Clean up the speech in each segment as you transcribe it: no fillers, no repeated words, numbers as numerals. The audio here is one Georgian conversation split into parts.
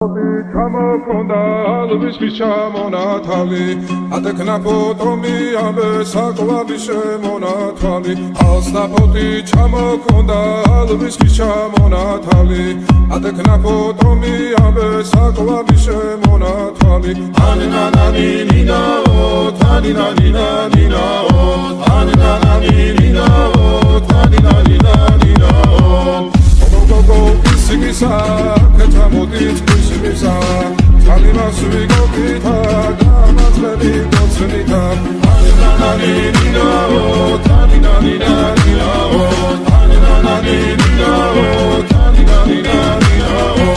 ჩამოქონდა ალვის ჩამონათალი ატეკნა ფოტომი ამე საკვალი შემონათალი ალსნაფოთი ჩამოქონდა ალვის ჩამონათალი ატეკნა ფოტომი ამე საკვალი შემონათალი ანანანი ნინაო თანინანი ნინაო ანანანი ნინაო თანინანი ნინაო ისიგისა კეთამოდით ისიგისა თალიმას ვიგოქითა გამაცხები გოცნითა ანანანი ნინაო თანინანი ნინაო ანანანი ნინაო თანინანი ნინაო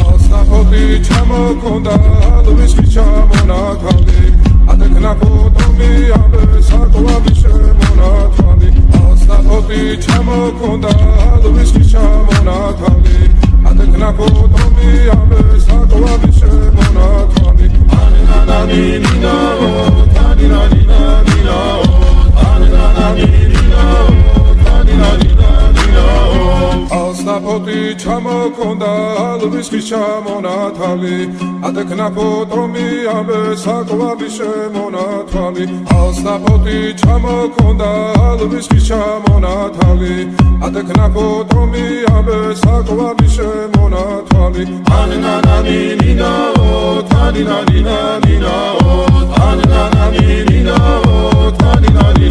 ალსნაფოთი ჩამოქონდა ალვის ჩამონათალი ატეკნა ფოტომი ამე საკვალი შემონათალი ალსნაფოთი ჩამოქონდა ალვის ჩამონათალი ატეკნა ფოტომი ამე საკვალი შემონათალი ანანანი ნინაო თანინანი ნინაო ანანანი ნინაო თანინანი ნინაო ალსნაფოთი ჩამოქონდა ალვის ჩამონათალი ატეკნა ფოტომი ამე საკვალი შემონათალი ალსნაფოთი ჩამოქონდა ალვის ჩამონათალი ატეკნა ფოტომი ამე საკვალი შემონათალი ანანანი ნინაო თანინანი ნინაო ანანანი ნინაო